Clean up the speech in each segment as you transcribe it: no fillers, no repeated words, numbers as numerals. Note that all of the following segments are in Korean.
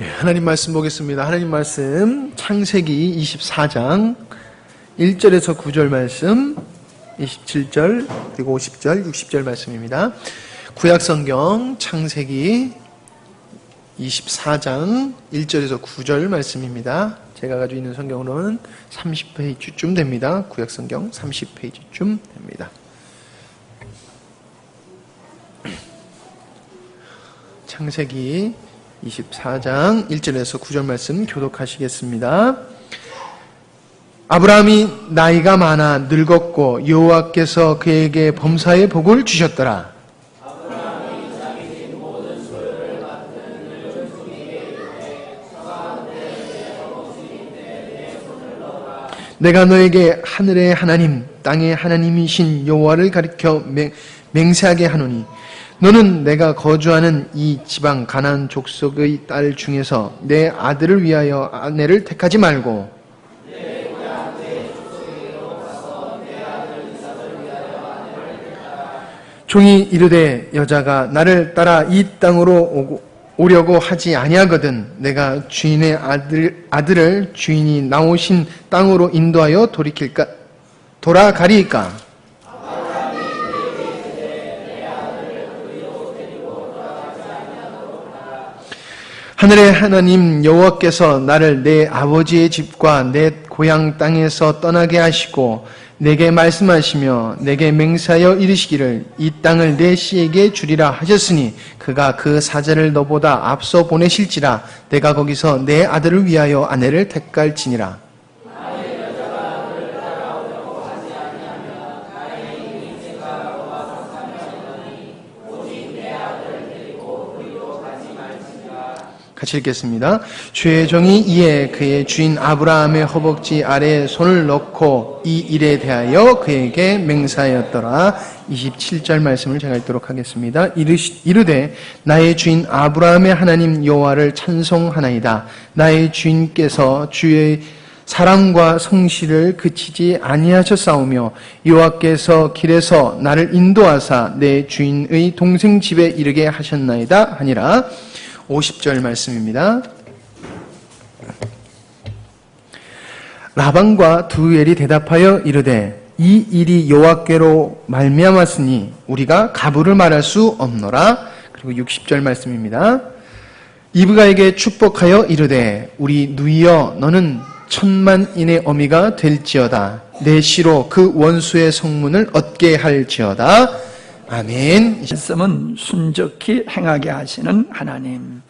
하나님 말씀 보겠습니다. 하나님 말씀 창세기 24장 1절에서 9절 말씀, 27절, 그리고 50절, 60절 말씀입니다. 구약성경 창세기 24장 1절에서 9절 말씀입니다. 제가 가지고 있는 성경으로는 30페이지쯤 됩니다. 구약성경 30페이지쯤 됩니다. 창세기 24장 1절에서 9절 말씀 교독하시겠습니다. 아브라함이 나이가 많아 늙었고 여호와께서 그에게 범사의 복을 주셨더라. 아브라함이 자기 집 모든 소유를 맡은 늙은 종에게 이르되 서가운데 내 허벅지 내 손을 넣어라. 내가 너에게 하늘의 하나님 땅의 하나님이신 여호와를 가리켜 맹세하게 하노니 너는 내가 거주하는 이 지방 가나안 족속의 딸 중에서 내 아들을 위하여 아내를 택하지 말고 내 고향 내 족속에게로 가서 내 아들 이삭을 위하여 아내를 택하라. 종이 이르되 여자가 나를 따라 이 땅으로 오려고 하지 아니하거든 내가 주인의 아들을 주인이 나오신 땅으로 인도하여 돌아가리이까. 하늘의 하나님 여호와께서 나를 내 아버지의 집과 내 고향 땅에서 떠나게 하시고 내게 말씀하시며 내게 맹세하여 이르시기를 이 땅을 내 씨에게 주리라 하셨으니 그가 그 사자를 너보다 앞서 보내실지라 내가 거기서 내 아들을 위하여 아내를 택할지니라. 같이 읽겠습니다. 주의 종이 이에 그의 주인 아브라함의 허벅지 아래에 손을 넣고 이 일에 대하여 그에게 맹세하였더라. 27절 말씀을 제가 읽도록 하겠습니다. 이르되 나의 주인 아브라함의 하나님 여호와를 찬송하나이다. 나의 주인께서 주의 사랑과 성실을 그치지 아니하셨사오며 여호와께서 길에서 나를 인도하사 내 주인의 동생 집에 이르게 하셨나이다 하니라. 50절 말씀입니다. 라반과 두엘이 대답하여 이르되 이 일이 여호와께로 말미암았으니 우리가 가부를 말할 수 없노라. 그리고 60절 말씀입니다. 이브가에게 축복하여 이르되 우리 누이여 너는 천만인의 어미가 될지어다. 내 씨로 그 원수의 성문을 얻게 할지어다. 아멘. 말씀은 순적히 행하게 하시는 하나님,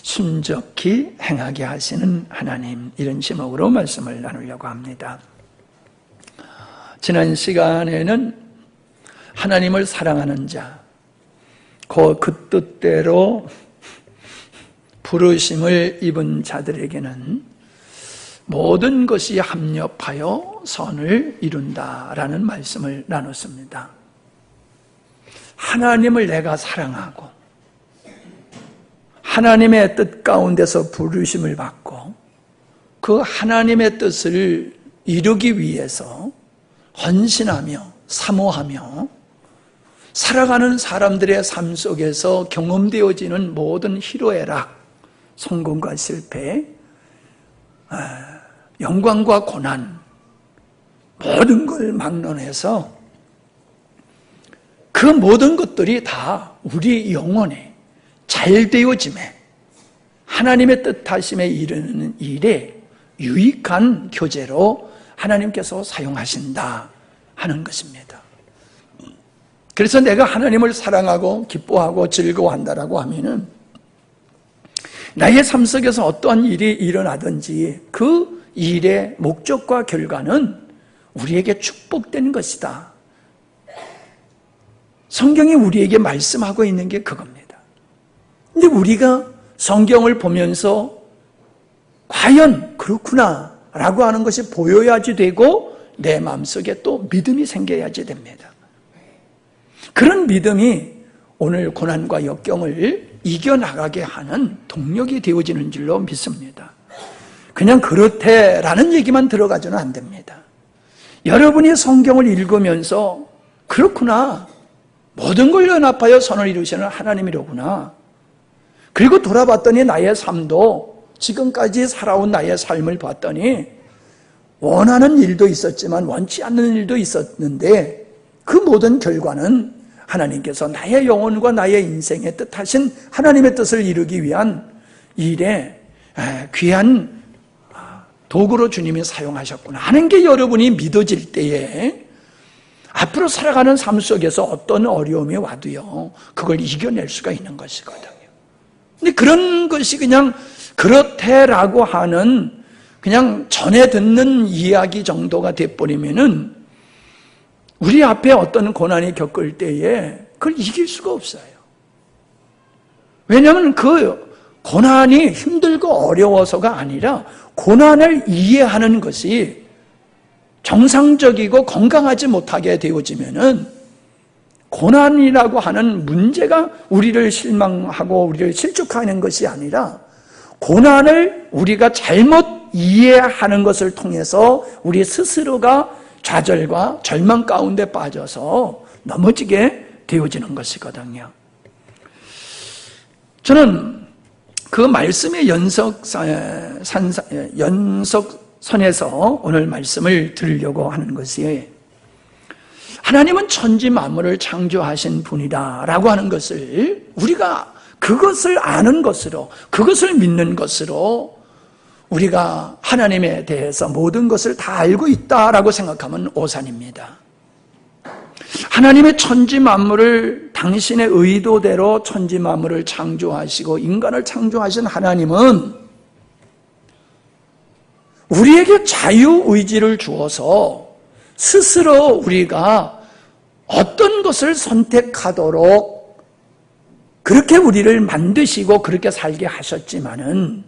순적히 행하게 하시는 하나님, 이런 제목으로 말씀을 나누려고 합니다. 지난 시간에는 하나님을 사랑하는 자, 그 뜻대로 부르심을 입은 자들에게는 모든 것이 합력하여 선을 이룬다라는 말씀을 나눴습니다. 하나님을 내가 사랑하고 하나님의 뜻 가운데서 부르심을 받고 그 하나님의 뜻을 이루기 위해서 헌신하며 사모하며 살아가는 사람들의 삶 속에서 경험되어지는 모든 희로애락, 성공과 실패, 영광과 고난, 모든 걸 막론해서 그 모든 것들이 다 우리 영혼에 잘 되어짐에 하나님의 뜻하심에 이르는 일에 유익한 교재로 하나님께서 사용하신다 하는 것입니다. 그래서 내가 하나님을 사랑하고 기뻐하고 즐거워한다라고 하면은 나의 삶 속에서 어떠한 일이 일어나든지 그 일의 목적과 결과는 우리에게 축복된 것이다. 성경이 우리에게 말씀하고 있는 게 그겁니다. 근데 우리가 성경을 보면서 과연 그렇구나 라고 하는 것이 보여야지 되고 내 마음속에 또 믿음이 생겨야지 됩니다. 그런 믿음이 오늘 고난과 역경을 이겨나가게 하는 동력이 되어지는 줄로 믿습니다. 그냥 그렇대라는 얘기만 들어가서는 안 됩니다. 여러분이 성경을 읽으면서 그렇구나, 모든 걸 연합하여 선을 이루시는 하나님이로구나, 그리고 돌아봤더니 나의 삶도 지금까지 살아온 나의 삶을 봤더니 원하는 일도 있었지만 원치 않는 일도 있었는데 그 모든 결과는 하나님께서 나의 영혼과 나의 인생에 뜻하신 하나님의 뜻을 이루기 위한 일에 귀한 도구로 주님이 사용하셨구나 하는 게 여러분이 믿어질 때에 앞으로 살아가는 삶 속에서 어떤 어려움이 와도요 그걸 이겨낼 수가 있는 것이거든요. 근데 그런 것이 그냥 그렇대라고 하는 그냥 전에 듣는 이야기 정도가 돼버리면은 우리 앞에 어떤 고난이 겪을 때에 그걸 이길 수가 없어요. 왜냐하면 그 고난이 힘들고 어려워서가 아니라 고난을 이해하는 것이 정상적이고 건강하지 못하게 되어지면은 고난이라고 하는 문제가 우리를 실망하고 우리를 실족하는 것이 아니라 고난을 우리가 잘못 이해하는 것을 통해서 우리 스스로가 좌절과 절망 가운데 빠져서 넘어지게 되어지는 것이거든요. 저는 그 말씀의 연속선에서 오늘 말씀을 들으려고 하는 것이 하나님은 천지 만물을 창조하신 분이다라고 하는 것을 우리가 그것을 아는 것으로 그것을 믿는 것으로 우리가 하나님에 대해서 모든 것을 다 알고 있다라고 생각하면 오산입니다. 하나님의 천지 만물을 당신의 의도대로 천지 만물을 창조하시고 인간을 창조하신 하나님은 우리에게 자유의지를 주어서 스스로 우리가 어떤 것을 선택하도록 그렇게 우리를 만드시고 그렇게 살게 하셨지만은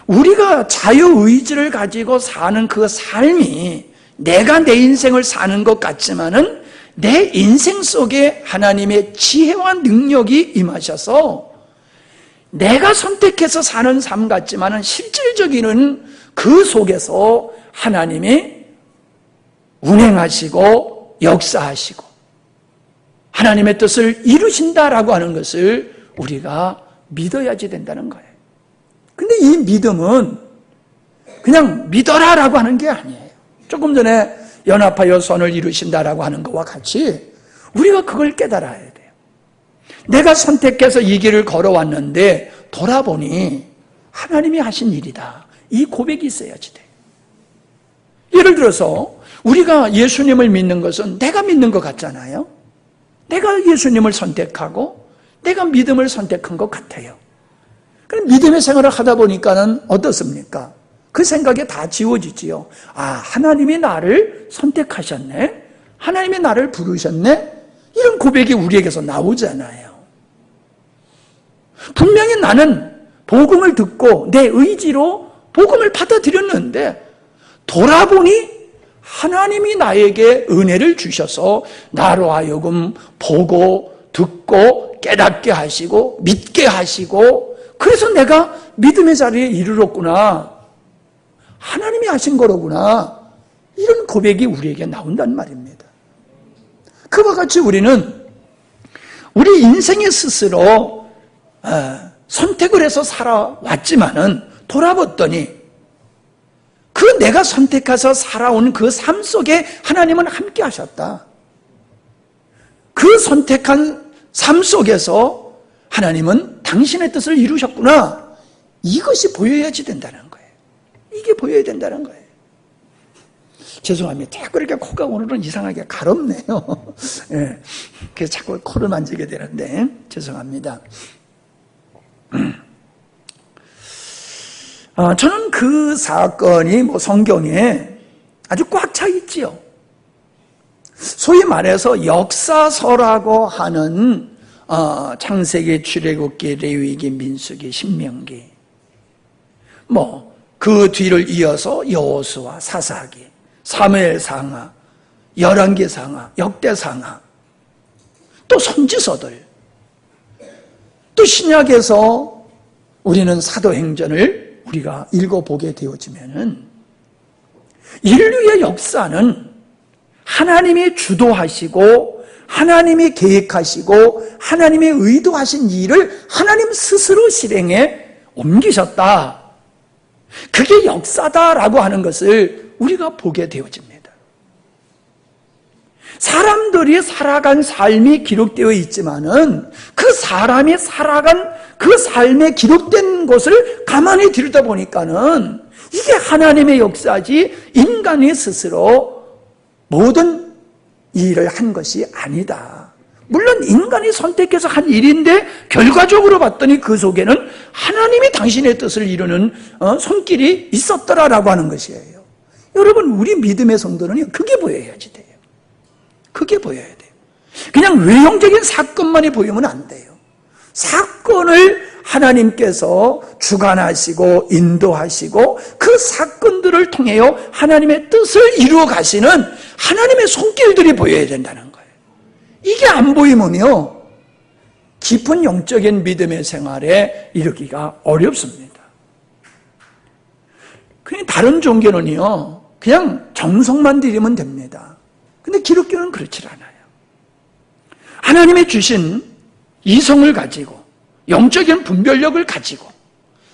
우리가 자유의지를 가지고 사는 그 삶이 내가 내 인생을 사는 것 같지만은 내 인생 속에 하나님의 지혜와 능력이 임하셔서 내가 선택해서 사는 삶 같지만은 실질적인 그 속에서 하나님이 운행하시고 역사하시고 하나님의 뜻을 이루신다라고 하는 것을 우리가 믿어야지 된다는 거예요. 근데 이 믿음은 그냥 믿어라라고 하는 게 아니에요. 조금 전에 연합하여 선을 이루신다라고 하는 것과 같이 우리가 그걸 깨달아야 돼요. 내가 선택해서 이 길을 걸어왔는데 돌아보니 하나님이 하신 일이다. 이 고백이 있어야지 돼요. 예를 들어서 우리가 예수님을 믿는 것은 내가 믿는 것 같잖아요. 내가 예수님을 선택하고 내가 믿음을 선택한 것 같아요. 그럼 믿음의 생활을 하다 보니까는 어떻습니까? 그 생각이 다 지워지지요. 아, 하나님이 나를 선택하셨네? 하나님이 나를 부르셨네? 이런 고백이 우리에게서 나오잖아요. 분명히 나는 복음을 듣고 내 의지로 복음을 받아들였는데 돌아보니 하나님이 나에게 은혜를 주셔서 나로 하여금 보고 듣고 깨닫게 하시고 믿게 하시고 그래서 내가 믿음의 자리에 이르렀구나. 하나님이 하신 거로구나. 이런 고백이 우리에게 나온단 말입니다. 그와 같이 우리는 우리 인생에 스스로 선택을 해서 살아왔지만은 돌아봤더니 그 내가 선택해서 살아온 그 삶 속에 하나님은 함께 하셨다. 그 선택한 삶 속에서 하나님은 당신의 뜻을 이루셨구나. 이것이 보여야지 된다는 거예요. 이게 보여야 된다는 거예요. 죄송합니다. 자꾸 이렇게 코가 오늘은 이상하게 가렵네요. 예, 그래서 자꾸 코를 만지게 되는데 죄송합니다. 저는 그 사건이 성경에 아주 꽉 차 있지요. 소위 말해서 역사서라고 하는 창세기, 출애굽기, 레위기, 민수기, 신명기 그 뒤를 이어서 여호수아, 사사기, 사무엘상하, 열왕기상하, 역대상하 또 선지서들 또 신약에서 우리는 사도행전을 우리가 읽어보게 되어지면은 인류의 역사는 하나님이 주도하시고 하나님이 계획하시고 하나님의 의도하신 일을 하나님 스스로 실행해 옮기셨다. 그게 역사다라고 하는 것을 우리가 보게 되어집니다. 사람들이 살아간 삶이 기록되어 있지만은 그 사람이 살아간 그 삶에 기록된 것을 가만히 들여다보니까는 이게 하나님의 역사지 인간이 스스로 모든 일을 한 것이 아니다. 물론 인간이 선택해서 한 일인데 결과적으로 봤더니 그 속에는 하나님이 당신의 뜻을 이루는 손길이 있었더라라고 하는 것이에요. 여러분, 우리 믿음의 성도는 그게 보여야지 돼요. 그게 보여야 돼요. 그냥 외형적인 사건만이 보이면 안 돼요. 사건을 하나님께서 주관하시고 인도하시고 그 사건들을 통하여 하나님의 뜻을 이루어 가시는 하나님의 손길들이 보여야 된다는 거예요. 이게 안 보이면요, 깊은 영적인 믿음의 생활에 이르기가 어렵습니다. 그냥 다른 종교는요, 그냥 정성만 들이면 됩니다. 근데 기독교는 그렇지 않아요. 하나님이 주신 이성을 가지고 영적인 분별력을 가지고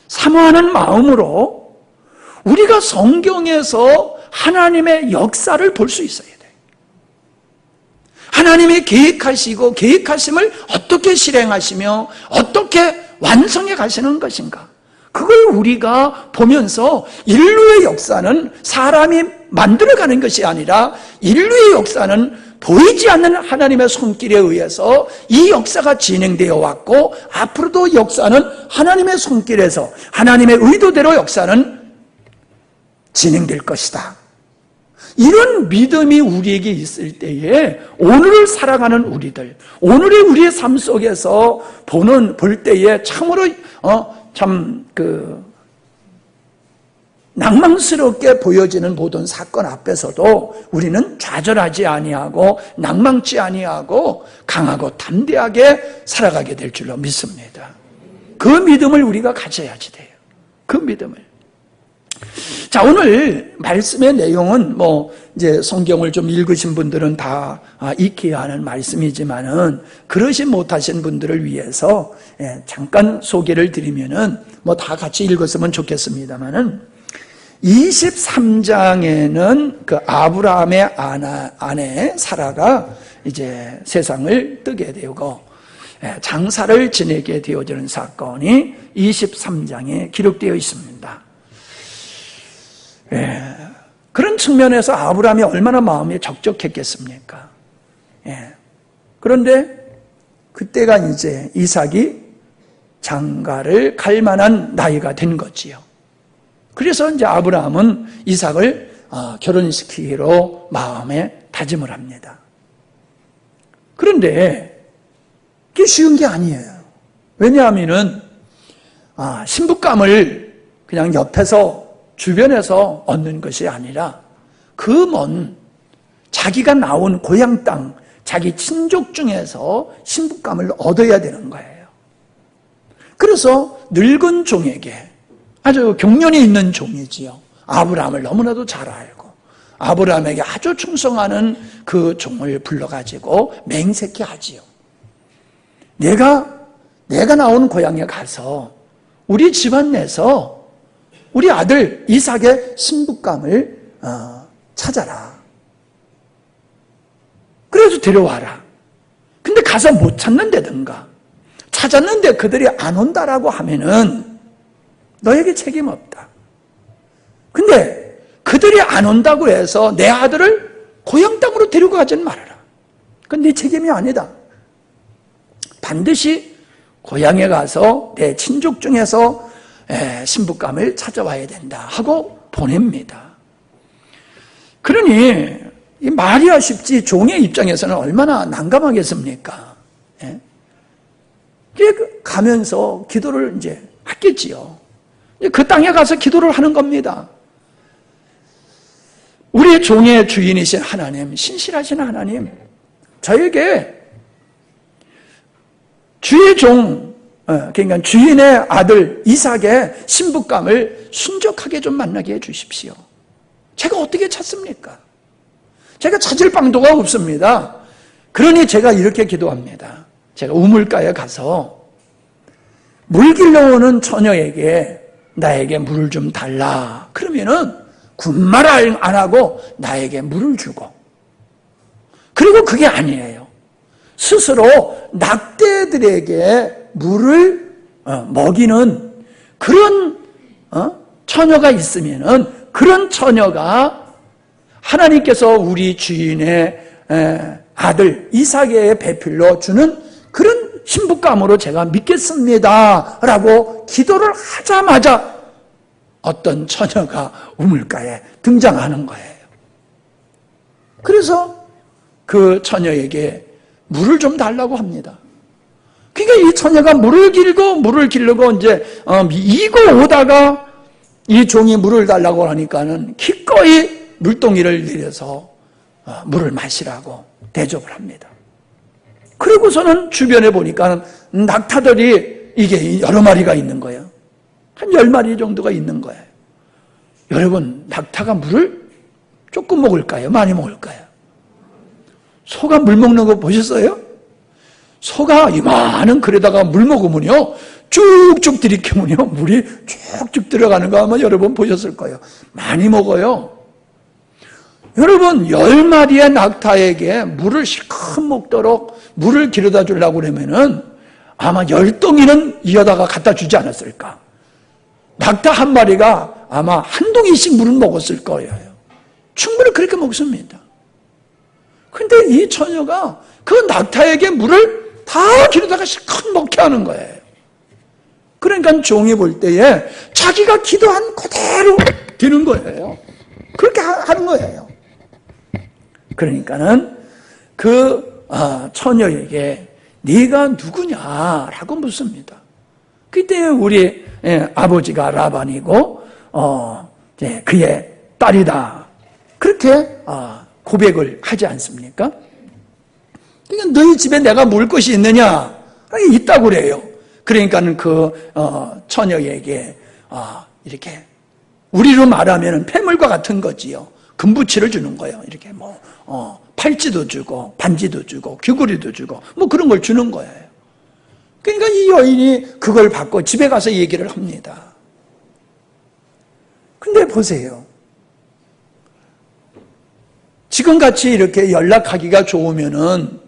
사모하는 마음으로 우리가 성경에서 하나님의 역사를 볼 수 있어야 돼요. 하나님이 계획하시고 계획하심을 어떻게 실행하시며 어떻게 완성해 가시는 것인가, 그걸 우리가 보면서 인류의 역사는 사람이 만들어가는 것이 아니라 인류의 역사는 보이지 않는 하나님의 손길에 의해서 이 역사가 진행되어 왔고 앞으로도 역사는 하나님의 손길에서 하나님의 의도대로 역사는 진행될 것이다. 이런 믿음이 우리에게 있을 때에 오늘을 살아가는 우리들, 오늘의 우리의 삶 속에서 볼 때에 참으로 낭망스럽게 보여지는 모든 사건 앞에서도 우리는 좌절하지 아니하고 낭망치 아니하고 강하고 담대하게 살아가게 될 줄로 믿습니다. 그 믿음을 우리가 가져야지 돼요. 그 믿음을. 자, 오늘 말씀의 내용은 이제 성경을 좀 읽으신 분들은 다 익혀야 하는 말씀이지만은 그러지 못하신 분들을 위해서 잠깐 소개를 드리면은 다 같이 읽었으면 좋겠습니다만은 23장에는 그 아브라함의 아내 사라가 이제 세상을 뜨게 되고 장사를 지내게 되어지는 사건이 23장에 기록되어 있습니다. 그런 측면에서 아브라함이 얼마나 마음이 적적했겠습니까? 그런데 그때가 이제 이삭이 장가를 갈 만한 나이가 된 거지요. 그래서 이제 아브라함은 이삭을 결혼시키기로 마음에 다짐을 합니다. 그런데 그게 쉬운 게 아니에요. 왜냐하면은 신부감을 그냥 옆에서 주변에서 얻는 것이 아니라 그 먼 자기가 나온 고향 땅, 자기 친족 중에서 신부감을 얻어야 되는 거예요. 그래서 늙은 종에게, 아주 경륜이 있는 종이지요, 아브라함을 너무나도 잘 알고 아브라함에게 아주 충성하는 그 종을 불러가지고 맹세케 하지요. 내가 나온 고향에 가서 우리 집안 내서 우리 아들 이삭의 신부감을 찾아라. 그래서 데려와라. 근데 가서 못 찾는다든가 찾았는데 그들이 안 온다라고 하면은 너에게 책임 없다. 근데 그들이 안 온다고 해서 내 아들을 고향 땅으로 데리고 가지는 말아라. 그건 네 책임이 아니다. 반드시 고향에 가서 내 친족 중에서 신부감을 찾아와야 된다 하고 보냅니다. 그러니 이 말이야 쉽지 종의 입장에서는 얼마나 난감하겠습니까? 가면서 기도를 이제 했겠지요. 그 땅에 가서 기도를 하는 겁니다. 우리 종의 주인이신 하나님, 신실하신 하나님, 저에게 주의 종, 그러니까 주인의 아들 이삭의 신부감을 순적하게 좀 만나게 해주십시오. 제가 어떻게 찾습니까? 제가 찾을 방도가 없습니다. 그러니 제가 이렇게 기도합니다. 제가 우물가에 가서 물 길러오는 처녀에게 나에게 물을 좀 달라. 그러면은 군말 안 하고 나에게 물을 주고, 그리고 그게 아니에요. 스스로 낙태들에게 물을 먹이는 그런 처녀가 있으면은 그런 처녀가 하나님께서 우리 주인의 아들 이삭의 배필로 주는 그런 신부감으로 제가 믿겠습니다 라고 기도를 하자마자 어떤 처녀가 우물가에 등장하는 거예요. 그래서 그 처녀에게 물을 좀 달라고 합니다. 그러니까 이 처녀가 물을 길고 이제 이고 오다가 이 종이 물을 달라고 하니까는 기꺼이 물동이를 내려서 물을 마시라고 대접을 합니다. 그리고서는 주변에 보니까 낙타들이 이게 여러 마리가 있는 거예요. 한 10마리 정도가 있는 거예요. 여러분, 낙타가 물을 조금 먹을까요? 많이 먹을까요? 소가 물 먹는 거 보셨어요? 소가 이만한 그릇에다가 물 먹으면요, 쭉쭉 들이키면요, 물이 쭉쭉 들어가는 거 아마 여러분 보셨을 거예요. 많이 먹어요. 여러분, 10마리의 낙타에게 물을 실컷 먹도록 물을 길어다 주려고 그러면은 아마 10동이는 이어다가 갖다 주지 않았을까? 낙타 한 마리가 아마 한 동이씩 물을 먹었을 거예요. 충분히 그렇게 먹습니다. 근데 이 처녀가 그 낙타에게 물을 다 길어다가 실컷 먹게 하는 거예요. 그러니까 종이 볼 때에 자기가 기도한 그대로 되는 거예요. 그렇게 하는 거예요. 그러니까는 그 처녀에게 네가 누구냐라고 묻습니다. 그때 우리 아버지가 라반이고 그의 딸이다. 그렇게 고백을 하지 않습니까? 그러니까 너희 집에 내가 물 것이 있느냐? 있다고 그래요. 그러니까는 그 처녀에게 이렇게 우리로 말하면 폐물과 같은 거지요. 금부치를 주는 거예요. 이렇게 팔찌도 주고 반지도 주고 귀걸이도 주고 그런 걸 주는 거예요. 그러니까 이 여인이 그걸 받고 집에 가서 얘기를 합니다. 근데 보세요. 지금같이 이렇게 연락하기가 좋으면은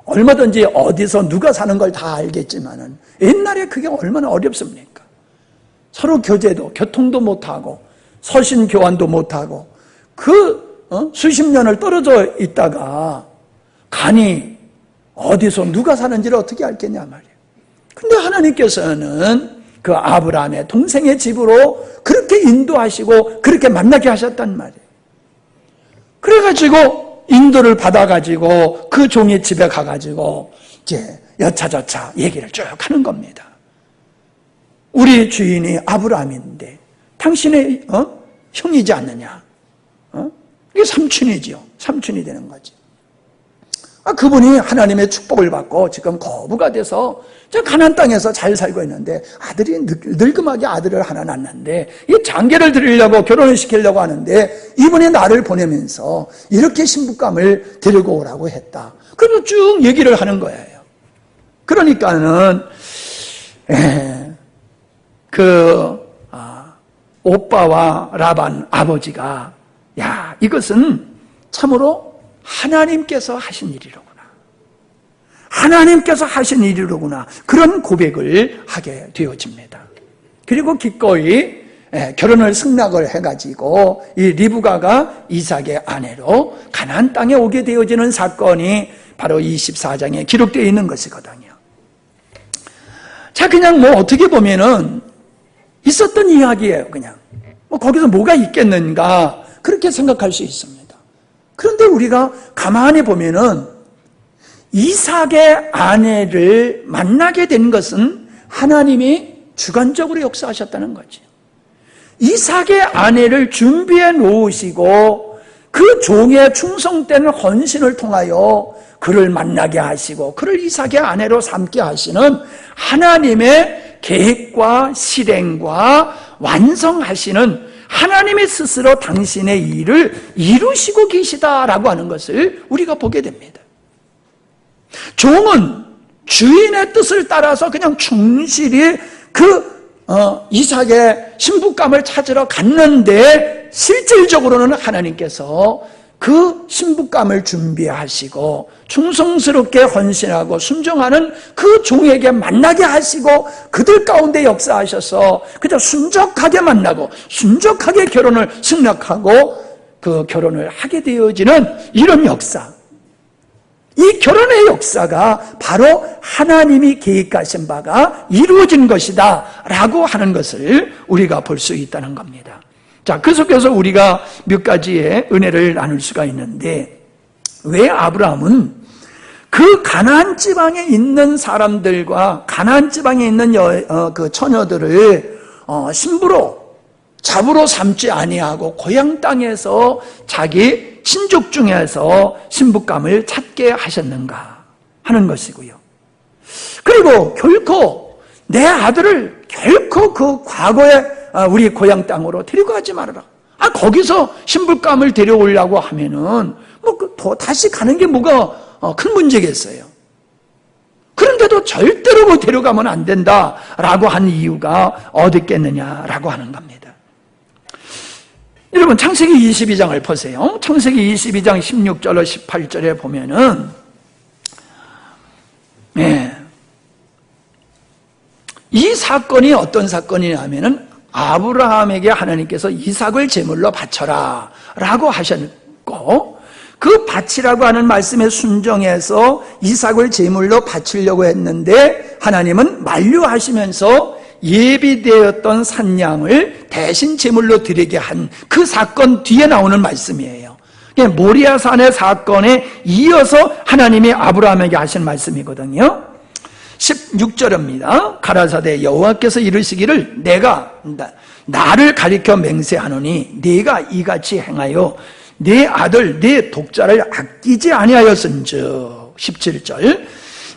얼마든지 어디서 누가 사는 걸 다 알겠지만은 옛날에 그게 얼마나 어렵습니까? 서로 교통도 못하고 서신 교환도 못하고 수십 년을 떨어져 있다가 가니 어디서 누가 사는지를 어떻게 알겠냐 말이에요. 근데 하나님께서는 그 아브라함의 동생의 집으로 그렇게 인도하시고 그렇게 만나게 하셨단 말이에요. 그래가지고 인도를 받아가지고 그 종의 집에 가가지고 이제 여차저차 얘기를 쭉 하는 겁니다. 우리 주인이 아브라함인데 당신의 형이지 않느냐? 이게 삼촌이지요. 삼촌이 되는 거지. 그분이 하나님의 축복을 받고 지금 거부가 돼서 가나안 땅에서 잘 살고 있는데 아들이 늙음하게 아들을 하나 낳는데 이 장계를 드리려고 결혼을 시키려고 하는데 이분이 나를 보내면서 이렇게 신부감을 데리고 오라고 했다. 그래서 쭉 얘기를 하는 거예요. 그러니까는 오빠와 라반 아버지가 야, 이것은 참으로 하나님께서 하신 일이로구나. 하나님께서 하신 일이로구나. 그런 고백을 하게 되어집니다. 그리고 기꺼이 결혼을 승낙을 해가지고 이 리브가가 이삭의 아내로 가나안 땅에 오게 되어지는 사건이 바로 24장에 기록되어 있는 것이거든요. 자, 그냥 어떻게 보면은 있었던 이야기예요, 그냥. 거기서 뭐가 있겠는가, 그렇게 생각할 수 있습니다. 그런데 우리가 가만히 보면은 이삭의 아내를 만나게 된 것은 하나님이 주관적으로 역사하셨다는 거죠. 이삭의 아내를 준비해 놓으시고 그 종의 충성된 헌신을 통하여 그를 만나게 하시고 그를 이삭의 아내로 삼게 하시는 하나님의 계획과 실행과 완성하시는 하나님이 스스로 당신의 일을 이루시고 계시다라고 하는 것을 우리가 보게 됩니다. 종은 주인의 뜻을 따라서 그냥 충실히 이삭의 신부감을 찾으러 갔는데, 실질적으로는 하나님께서 그 신부감을 준비하시고 충성스럽게 헌신하고 순종하는 그 종에게 만나게 하시고 그들 가운데 역사하셔서 그저 순적하게 만나고 순적하게 결혼을 승낙하고 그 결혼을 하게 되어지는 이런 역사, 이 결혼의 역사가 바로 하나님이 계획하신 바가 이루어진 것이다 라고 하는 것을 우리가 볼 수 있다는 겁니다. 자, 그 속에서 우리가 몇 가지의 은혜를 나눌 수가 있는데, 왜 아브라함은 그 가나안 지방에 있는 사람들과 가나안 지방에 있는 그 처녀들을 신부로 잡으로 삼지 아니하고 고향 땅에서 자기 친족 중에서 신부감을 찾게 하셨는가 하는 것이고요. 그리고 결코 내 아들을 결코 그 과거에 우리 고향 땅으로 데리고 가지 말아라. 거기서 신부감을 데려오려고 하면은 다시 가는 게 뭐가 큰 문제겠어요. 그런데도 절대로 데려가면 안 된다라고 한 이유가 어딨겠느냐라고 하는 겁니다. 여러분, 창세기 22장을 보세요. 창세기 22장 16절로 18절에 보면은, 이 사건이 어떤 사건이냐면은 아브라함에게 하나님께서 이삭을 제물로 바쳐라 라고 하셨고, 그 바치라고 하는 말씀에 순종해서 이삭을 제물로 바치려고 했는데 하나님은 만류하시면서 예비되었던 산양을 대신 제물로 드리게 한 그 사건 뒤에 나오는 말씀이에요. 모리아산의 사건에 이어서 하나님이 아브라함에게 하신 말씀이거든요. 16절입니다. 가라사대 여호와께서 이르시기를 내가 나를 가리켜 맹세하노니 네가 이같이 행하여 네 아들 네 독자를 아끼지 아니하였은즉. 17절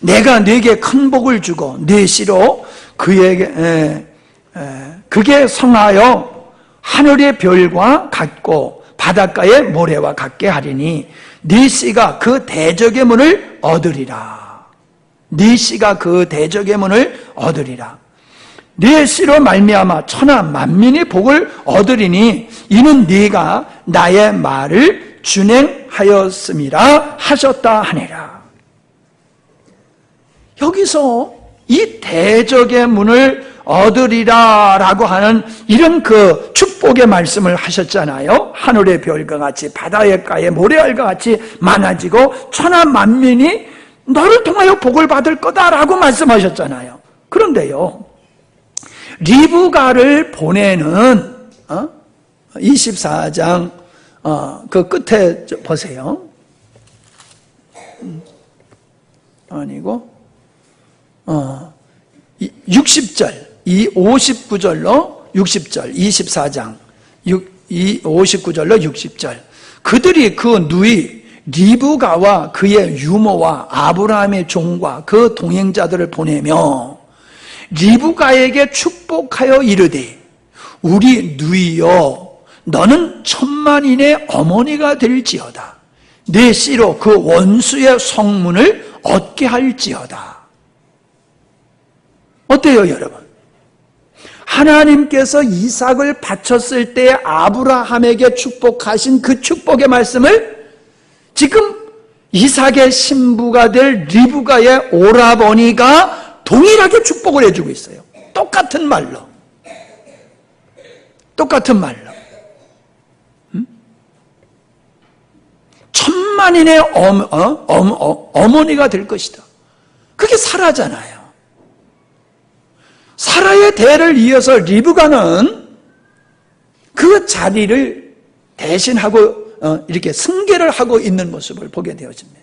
내가 네게 큰 복을 주고 네 씨로 그에게 그게 성하여 하늘의 별과 같고 바닷가의 모래와 같게 하리니 네 씨가 그 대적의 문을 얻으리라. 네 씨가 그 대적의 문을 얻으리라. 네 씨로 말미암아 천하 만민이 복을 얻으리니 이는 네가 나의 말을 준행하였음이라 하셨다 하니라. 여기서 이 대적의 문을 얻으리라 라고 하는 이런 그 축복의 말씀을 하셨잖아요. 하늘의 별과 같이 바다의 모래알과 같이 많아지고 천하 만민이 너를 통하여 복을 받을 거다라고 말씀하셨잖아요. 그런데요, 리브가를 보내는 24장 그 끝에 보세요. 아니고 60절, 이 59절로 60절, 24장 59절로 60절, 그들이 그 누이 리브가와 그의 유모와 아브라함의 종과 그 동행자들을 보내며 리브가에게 축복하여 이르되 우리 누이여 너는 천만인의 어머니가 될지어다. 내 씨로 그 원수의 성문을 얻게 할지어다. 어때요, 여러분? 하나님께서 이삭을 바쳤을 때 아브라함에게 축복하신 그 축복의 말씀을 지금 이삭의 신부가 될 리브가의 오라버니가 동일하게 축복을 해주고 있어요. 똑같은 말로. 똑같은 말로. 천만인의 어머니가 될 것이다. 그게 사라잖아요. 사라의 대를 이어서 리브가는 그 자리를 대신하고 이렇게 승계를 하고 있는 모습을 보게 되어집니다.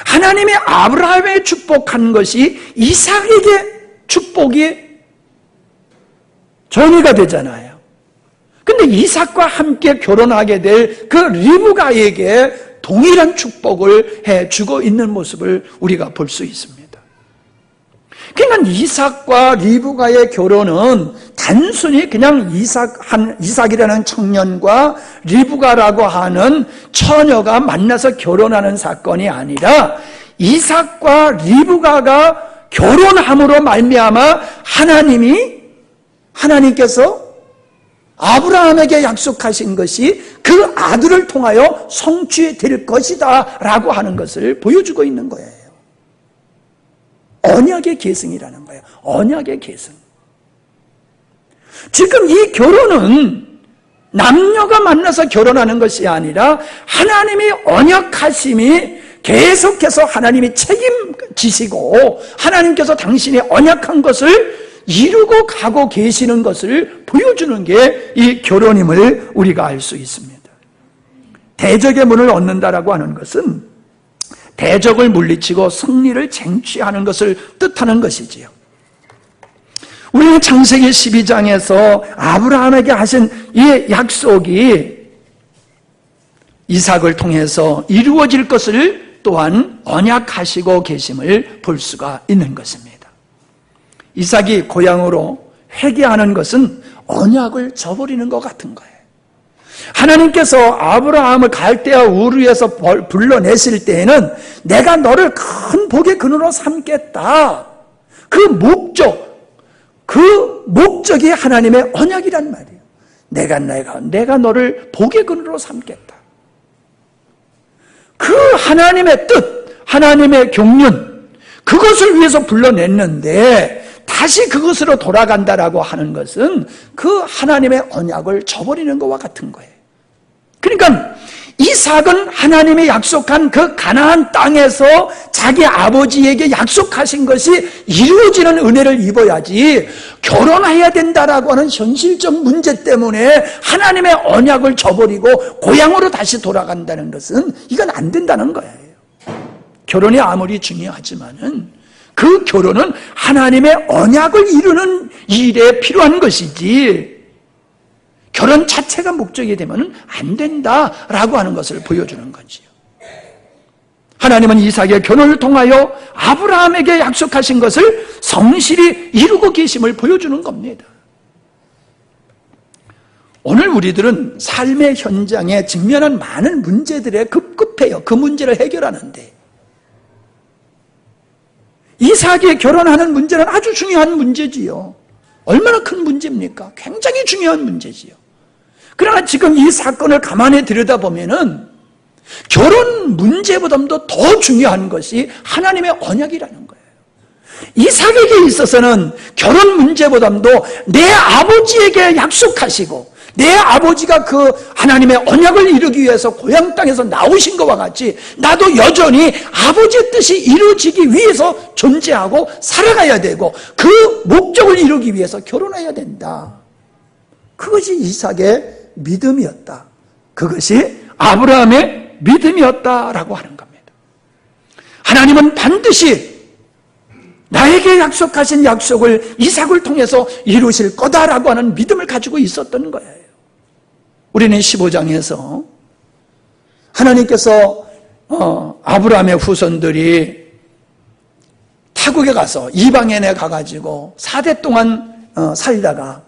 하나님이 아브라함에 축복한 것이 이삭에게 축복이 전이가 되잖아요. 근데 이삭과 함께 결혼하게 될 그 리브가에게 동일한 축복을 해주고 있는 모습을 우리가 볼 수 있습니다. 그러니까 이삭과 리브가의 결혼은 단순히 그냥 이삭이라는 청년과 리브가라고 하는 처녀가 만나서 결혼하는 사건이 아니라 이삭과 리브가가 결혼함으로 말미암아 하나님께서 아브라함에게 약속하신 것이 그 아들을 통하여 성취될 것이다 라고 하는 것을 보여주고 있는 거예요. 언약의 계승이라는 거예요. 언약의 계승. 지금 이 결혼은 남녀가 만나서 결혼하는 것이 아니라 하나님이 언약하심이 계속해서 하나님이 책임지시고 하나님께서 당신이 언약한 것을 이루고 가고 계시는 것을 보여주는 게 이 결혼임을 우리가 알 수 있습니다. 대적의 문을 얻는다라고 하는 것은 대적을 물리치고 승리를 쟁취하는 것을 뜻하는 것이지요. 우리는 창세기 12장에서 아브라함에게 하신 이 약속이 이삭을 통해서 이루어질 것을 또한 언약하시고 계심을 볼 수가 있는 것입니다. 이삭이 고향으로 회개하는 것은 언약을 저버리는 것 같은 거예요. 하나님께서 아브라함을 갈대아 우르에서 불러내실 때에는 내가 너를 큰 복의 근원으로 삼겠다. 그 목적이 하나님의 언약이란 말이에요. 내가 너를 복의 근원으로 삼겠다. 그 하나님의 뜻, 하나님의 경륜, 그것을 위해서 불러냈는데 다시 그것으로 돌아간다라고 하는 것은 그 하나님의 언약을 저버리는 것과 같은 거예요. 그러니까 이삭은 하나님이 약속한 그 가나안 땅에서 자기 아버지에게 약속하신 것이 이루어지는 은혜를 입어야지 결혼해야 된다라고 하는 현실적 문제 때문에 하나님의 언약을 저버리고 고향으로 다시 돌아간다는 것은 이건 안 된다는 거예요. 결혼이 아무리 중요하지만은 그 결혼은 하나님의 언약을 이루는 일에 필요한 것이지 결혼 자체가 목적이 되면 안 된다라고 하는 것을 보여주는 거지요. 하나님은 이삭의 결혼을 통하여 아브라함에게 약속하신 것을 성실히 이루고 계심을 보여주는 겁니다. 오늘 우리들은 삶의 현장에 직면한 많은 문제들에 급급해요. 그 문제를 해결하는데 이삭이 결혼하는 문제는 아주 중요한 문제지요. 얼마나 큰 문제입니까? 굉장히 중요한 문제지요. 그러나 지금 이 사건을 가만히 들여다보면은 결혼 문제보다도 더 중요한 것이 하나님의 언약이라는 거예요. 이삭에게 있어서는 결혼 문제보다도 내 아버지에게 약속하시고 내 아버지가 그 하나님의 언약을 이루기 위해서 고향 땅에서 나오신 것과 같이 나도 여전히 아버지의 뜻이 이루어지기 위해서 존재하고 살아가야 되고 그 목적을 이루기 위해서 결혼해야 된다. 그것이 이삭의 믿음이었다. 그것이 아브라함의 믿음이었다라고 하는 겁니다. 하나님은 반드시 나에게 약속하신 약속을 이삭을 통해서 이루실 거다라고 하는 믿음을 가지고 있었던 거예요. 우리는 15장에서 하나님께서 아브라함의 후손들이 타국에 가서 이방인에 가가지고 4대 동안 살다가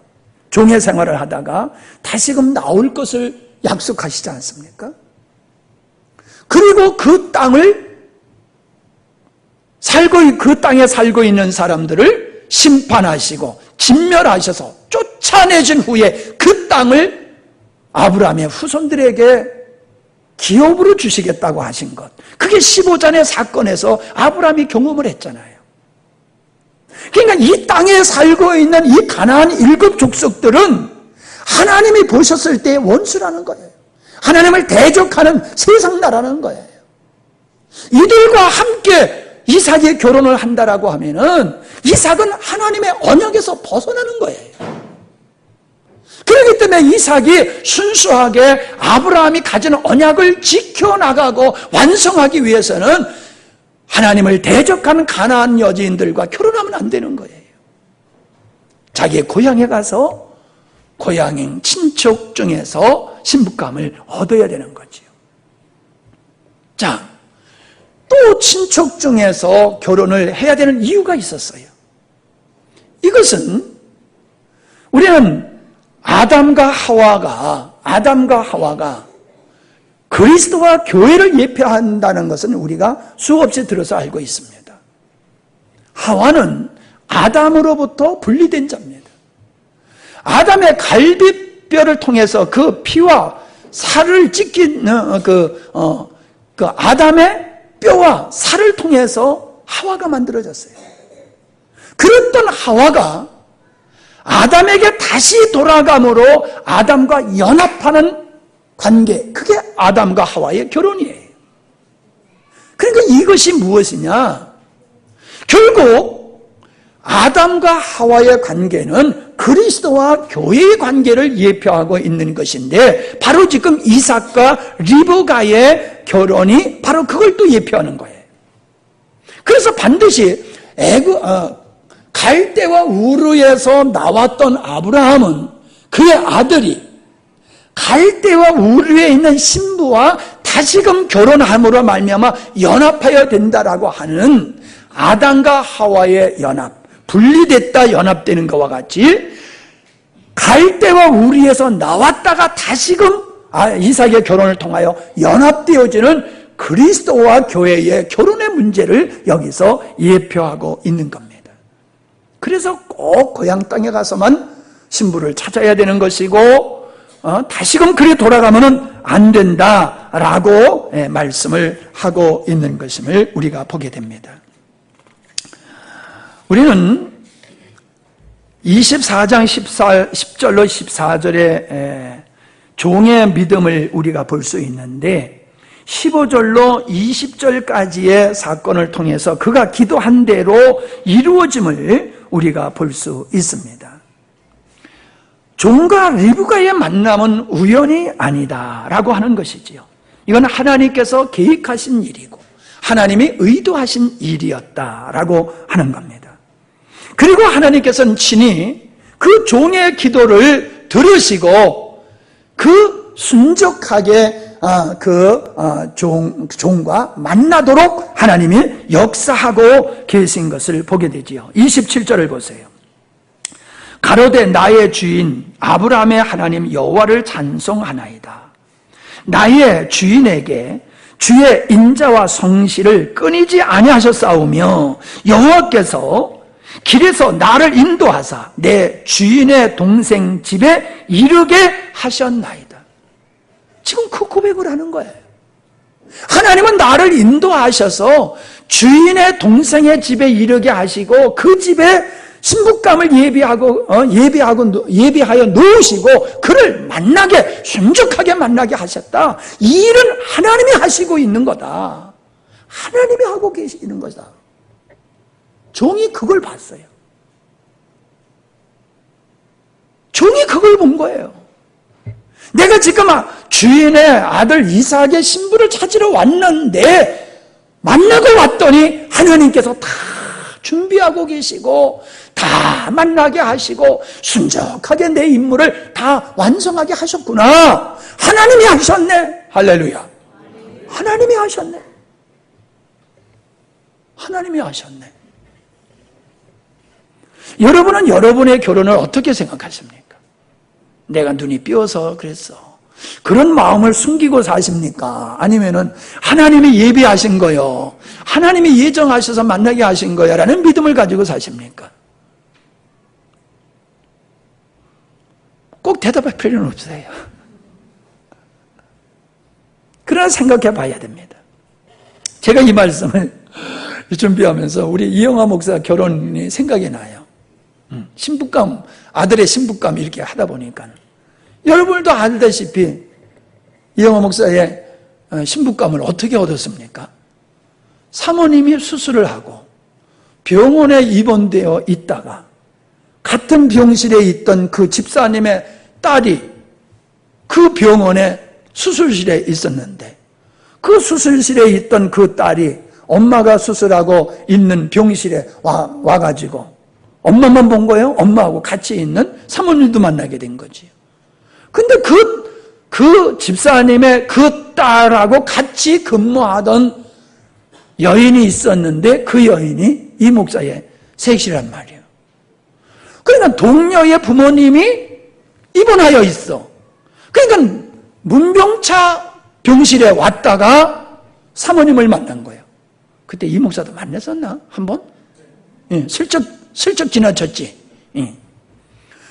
종의 생활을 하다가 다시금 나올 것을 약속하시지 않습니까? 그리고 그 땅에 살고 있는 사람들을 심판하시고 진멸하셔서 쫓아내신 후에 그 땅을 아브라함의 후손들에게 기업으로 주시겠다고 하신 것. 그게 15장의 사건에서 아브라함이 경험을 했잖아요. 그러니까 이 땅에 살고 있는 이 가나안 7 족속들은 하나님이 보셨을 때의 원수라는 거예요. 하나님을 대적하는 세상 나라는 거예요. 이들과 함께 이삭이 결혼을 한다라고 하면은 이삭은 하나님의 언약에서 벗어나는 거예요. 그렇기 때문에 이삭이 순수하게 아브라함이 가진 언약을 지켜나가고 완성하기 위해서는 하나님을 대적하는 가나안 여지인들과 결혼하면 안 되는 거예요. 자기의 고향에 가서 고향인 친척 중에서 신부감을 얻어야 되는 거지요. 자, 또 친척 중에서 결혼을 해야 되는 이유가 있었어요. 이것은 우리는 아담과 하와가 그 그리스도와 교회를 예표한다는 것은 우리가 수없이 들어서 알고 있습니다. 하와는 아담으로부터 분리된 자입니다. 아담의 갈비뼈를 통해서 그 피와 살을 찢긴 그 아담의 뼈와 살을 통해서 하와가 만들어졌어요. 그랬던 하와가 아담에게 다시 돌아감으로 아담과 연합하는 관계, 그게 아담과 하와의 결혼이에요. 그러니까 이것이 무엇이냐? 결국 아담과 하와의 관계는 그리스도와 교회의 관계를 예표하고 있는 것인데, 바로 지금 이삭과 리브가의 결혼이 바로 그걸 또 예표하는 거예요. 그래서 반드시 갈대와 우르에서 나왔던 아브라함은 그의 아들이 갈대와 우르에 있는 신부와 다시금 결혼함으로 말미암아 연합하여야 된다라고 하는 아담과 하와의 연합, 분리됐다 연합되는 것과 같이 갈대와 우르에서 나왔다가 다시금 이삭의 결혼을 통하여 연합되어지는 그리스도와 교회의 결혼의 문제를 여기서 예표하고 있는 겁니다. 그래서 꼭 고향 땅에 가서만 신부를 찾아야 되는 것이고 다시금 그리 돌아가면은 안 된다라고 말씀을 하고 있는 것임을 우리가 보게 됩니다. 우리는 24장 10절로 14절의 종의 믿음을 우리가 볼 수 있는데 15절로 20절까지의 사건을 통해서 그가 기도한 대로 이루어짐을 우리가 볼 수 있습니다. 종과 리브가의 만남은 우연이 아니다라고 하는 것이지요. 이건 하나님께서 계획하신 일이고 하나님이 의도하신 일이었다라고 하는 겁니다. 그리고 하나님께서는 친히 그 종의 기도를 들으시고 그 순적하게 종과 만나도록 하나님이 역사하고 계신 것을 보게 되지요. 27절을 보세요. 가로되 나의 주인 아브라함의 하나님 여호와를 찬송하나이다. 나의 주인에게 주의 인자와 성실을 끊이지 아니하셨사오며 여호와께서 길에서 나를 인도하사 내 주인의 동생 집에 이르게 하셨나이다. 지금 그 고백을 하는 거예요. 하나님은 나를 인도하셔서 주인의 동생의 집에 이르게 하시고 그 집에 신부감을 예비하여 놓으시고 그를 만나게, 순적하게 만나게 하셨다. 이 일은 하나님이 하시고 있는 거다. 하나님이 하고 계시는 거다. 종이 그걸 봤어요. 종이 그걸 본 거예요. 내가 지금 주인의 아들 이삭의 신부를 찾으러 왔는데 만나고 왔더니 하나님께서 다 준비하고 계시고 다 만나게 하시고 순적하게 내 임무를 다 완성하게 하셨구나. 하나님이 하셨네. 할렐루야. 하나님이 하셨네. 하나님이 하셨네. 여러분은 여러분의 결혼을 어떻게 생각하십니까? 내가 눈이 삐어서 그랬어. 그런 마음을 숨기고 사십니까? 아니면은 하나님이 예비하신 거요, 하나님이 예정하셔서 만나게 하신 거야 라는 믿음을 가지고 사십니까? 꼭 대답할 필요는 없어요. 그러나 생각해 봐야 됩니다. 제가 이 말씀을 준비하면서 우리 이영하 목사 결혼이 생각이 나요. 신부감, 아들의 신부감 이렇게 하다 보니까 여러분도 알다시피 이영하 목사의 신부감을 어떻게 얻었습니까? 사모님이 수술을 하고 병원에 입원되어 있다가 같은 병실에 있던 그 집사님의 딸이 그 병원에 수술실에 있었는데 그 수술실에 있던 그 딸이 엄마가 수술하고 있는 병실에 와가지고 엄마만 본 거예요? 엄마하고 같이 있는 사모님도 만나게 된 거지요. 근데 그 집사님의 그 딸하고 같이 근무하던 여인이 있었는데 그 여인이 이 목사의 셋이란 말이에요. 그러니까 동료의 부모님이 입원하여 있어. 그러니까 문병차 병실에 왔다가 사모님을 만난 거예요. 그때 이 목사도 만났었나? 한번? 예, 슬쩍 지나쳤지. 예.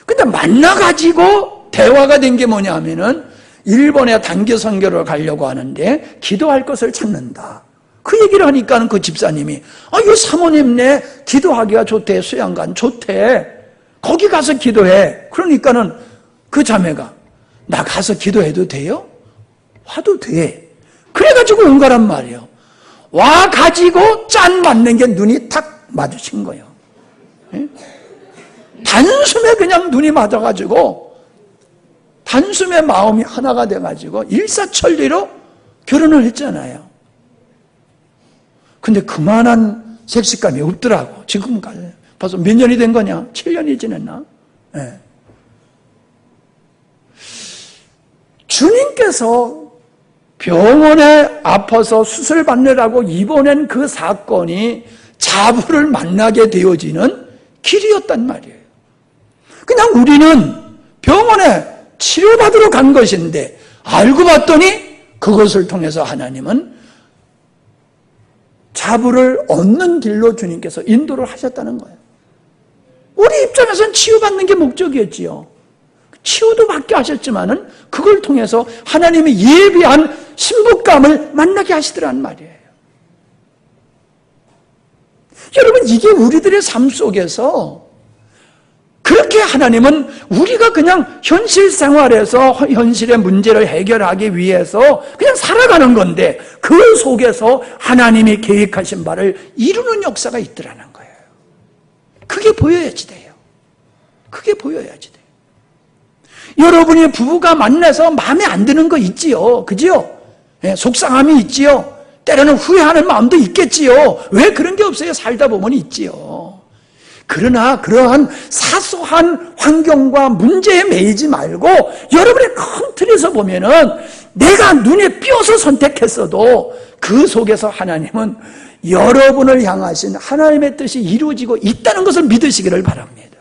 근데 만나가지고 대화가 된 게 뭐냐 하면은 일본에 단기 선교를 가려고 하는데 기도할 것을 찾는다. 그 얘기를 하니까는 그 집사님이 이 사모님네 기도하기가 좋대. 수양관 좋대. 거기 가서 기도해. 그러니까는 그 자매가 나 가서 기도해도 돼요? 와도 돼. 그래가지고 온 거란 말이에요. 와가지고 짠 맞는 게 눈이 탁 마주친 거예요. 예? 단숨에 그냥 눈이 맞아가지고 단숨에 마음이 하나가 돼가지고 일사천리로 결혼을 했잖아요. 근데 그만한 색식감이 없더라고. 지금까지 벌써 몇 년이 된 거냐? 7년이 지났나? 예. 주님께서 병원에 아파서 수술 받느라고 입원한 그 사건이 자부를 만나게 되어지는 길이었단 말이에요. 그냥 우리는 병원에 치료받으러 간 것인데 알고 봤더니 그것을 통해서 하나님은 자부를 얻는 길로 주님께서 인도를 하셨다는 거예요. 우리 입장에서는 치유받는 게 목적이었지요. 치유도 받게 하셨지만은 그걸 통해서 하나님이 예비한 신부감을 만나게 하시더란 말이에요. 여러분, 이게 우리들의 삶 속에서 그렇게 하나님은 우리가 그냥 현실 생활에서 현실의 문제를 해결하기 위해서 그냥 살아가는 건데 그 속에서 하나님이 계획하신 바를 이루는 역사가 있더라는 거예요. 그게 보여야지 돼요. 그게 보여야지 돼요. 여러분이 부부가 만나서 마음에 안 드는 거 있지요. 그지요? 예, 속상함이 있지요. 때로는 후회하는 마음도 있겠지요. 왜 그런 게 없어요? 살다 보면 있지요. 그러나 그러한 사소한 환경과 문제에 매이지 말고 여러분의 큰 틀에서 보면은 내가 눈에 띄어서 선택했어도 그 속에서 하나님은 여러분을 향하신 하나님의 뜻이 이루어지고 있다는 것을 믿으시기를 바랍니다.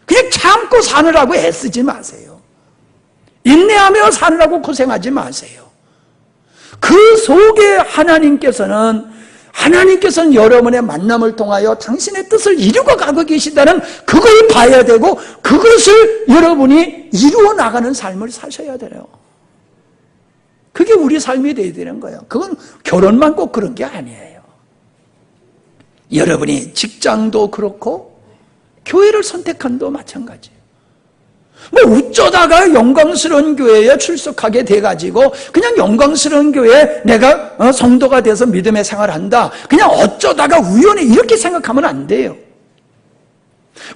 그냥 참고 사느라고 애쓰지 마세요. 인내하며 사느라고 고생하지 마세요. 그 속에 하나님께서는 여러분의 만남을 통하여 당신의 뜻을 이루고 가고 계시다는 그걸 봐야 되고 그것을 여러분이 이루어 나가는 삶을 사셔야 돼요. 그게 우리 삶이 되어야 되는 거예요. 그건 결혼만 꼭 그런 게 아니에요. 여러분이 직장도 그렇고 교회를 선택한도 마찬가지예요. 뭐 어쩌다가 영광스러운 교회에 출석하게 돼가지고 그냥 영광스러운 교회에 내가 성도가 돼서 믿음의 생활한다. 그냥 어쩌다가 우연히 이렇게 생각하면 안 돼요.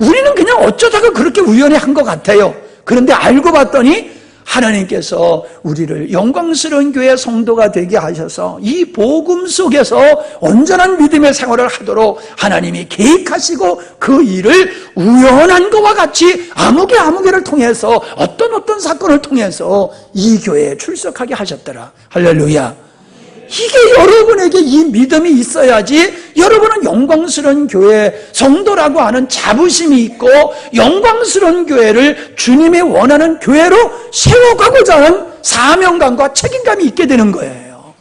우리는 그냥 어쩌다가 그렇게 우연히 한 것 같아요. 그런데 알고 봤더니 하나님께서 우리를 영광스러운 교회 성도가 되게 하셔서 이 복음 속에서 온전한 믿음의 생활을 하도록 하나님이 계획하시고 그 일을 우연한 것과 같이 아무개를 통해서 어떤 사건을 통해서 이 교회에 출석하게 하셨더라. 할렐루야. 이게 여러분에게 이 믿음이 있어야지 여러분은 영광스러운 교회 성도라고 하는 자부심이 있고 영광스러운 교회를 주님이 원하는 교회로 세워가고자 하는 사명감과 책임감이 있게 되는 거예요.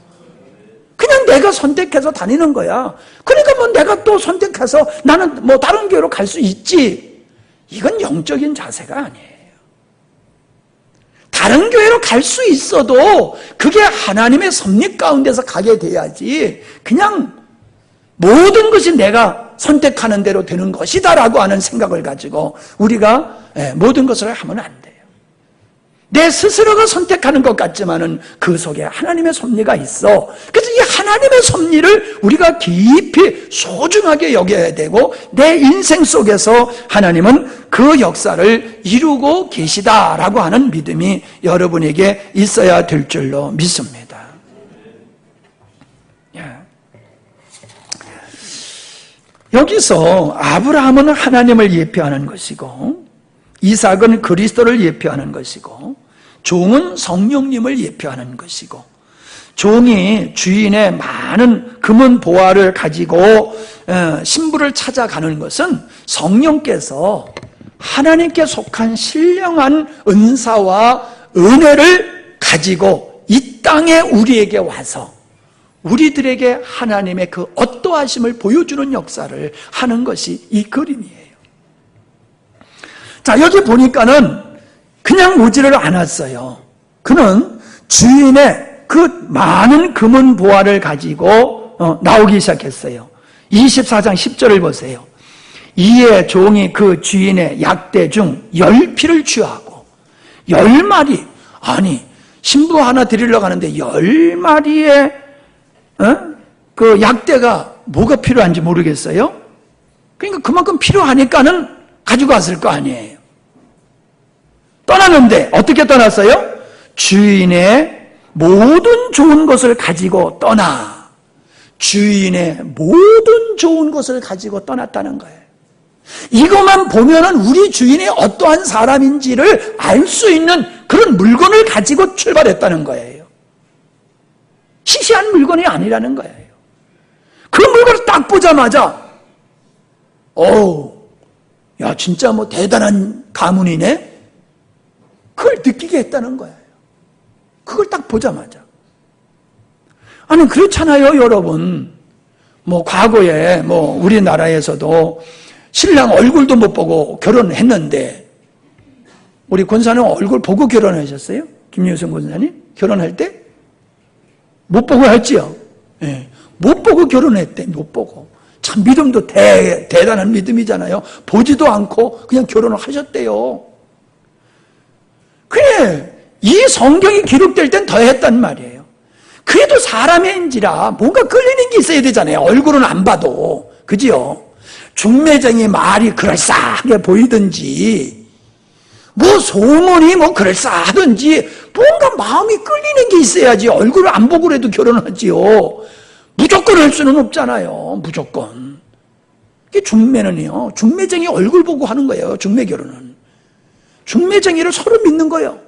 그냥 내가 선택해서 다니는 거야. 그러니까 뭐 내가 또 선택해서 나는 뭐 다른 교회로 갈 수 있지. 이건 영적인 자세가 아니에요. 다른 교회로 갈 수 있어도 그게 하나님의 섭리 가운데서 가게 돼야지 그냥 모든 것이 내가 선택하는 대로 되는 것이다 라고 하는 생각을 가지고 우리가 모든 것을 하면 안 돼요. 내 스스로가 선택하는 것 같지만은 그 속에 하나님의 섭리가 있어. 그래서 이 하나님의 섭리를 우리가 깊이 소중하게 여겨야 되고 내 인생 속에서 하나님은 그 역사를 이루고 계시다라고 하는 믿음이 여러분에게 있어야 될 줄로 믿습니다. 여기서 아브라함은 하나님을 예표하는 것이고 이삭은 그리스도를 예표하는 것이고 종은 성령님을 예표하는 것이고 종이 주인의 많은 금은 보화를 가지고 신부를 찾아가는 것은 성령께서 하나님께 속한 신령한 은사와 은혜를 가지고 이 땅에 우리에게 와서 우리들에게 하나님의 그 어떠하심을 보여주는 역사를 하는 것이 이 그림이에요. 자, 여기 보니까는 그냥 오지를 않았어요. 그는 주인의 그 많은 금은 보화를 가지고 나오기 시작했어요. 24장 10절을 보세요. 이에 종이 그 주인의 약대 중 10피를 취하고 10마리, 아니 신부 하나 드리려고 하는데 10마리의 그 약대가 뭐가 필요한지 모르겠어요. 그러니까 그만큼 필요하니까는 가지고 왔을 거 아니에요. 떠났는데 어떻게 떠났어요? 주인의 모든 좋은 것을 가지고 떠나. 주인의 모든 좋은 것을 가지고 떠났다는 거예요. 이것만 보면은 우리 주인이 어떠한 사람인지를 알 수 있는 그런 물건을 가지고 출발했다는 거예요. 시시한 물건이 아니라는 거예요. 그 물건을 딱 보자마자 야 진짜 뭐 대단한 가문이네. 그걸 느끼게 했다는 거예요. 그걸 딱 보자마자. 아니 그렇잖아요, 여러분. 뭐 과거에 뭐 우리나라에서도 신랑 얼굴도 못 보고 결혼했는데, 우리 권사님 얼굴 보고 결혼하셨어요? 김유성 권사님 결혼할 때 못 보고 했지요. 예, 못 보고 결혼했대. 못 보고. 참 믿음도 대단한 믿음이잖아요. 보지도 않고 그냥 결혼을 하셨대요. 그래, 이 성경이 기록될 땐 더 했단 말이에요. 그래도 사람인지라 뭔가 끌리는 게 있어야 되잖아요. 얼굴은 안 봐도. 그지요? 중매쟁이 말이 그럴싸하게 보이든지, 뭐 소문이 뭐 그럴싸하든지, 뭔가 마음이 끌리는 게 있어야지. 얼굴을 안 보고 그래도 결혼하지요. 무조건 할 수는 없잖아요. 무조건. 이게 중매는요, 중매쟁이 얼굴 보고 하는 거예요. 중매 결혼은. 중매쟁이를 서로 믿는 거예요.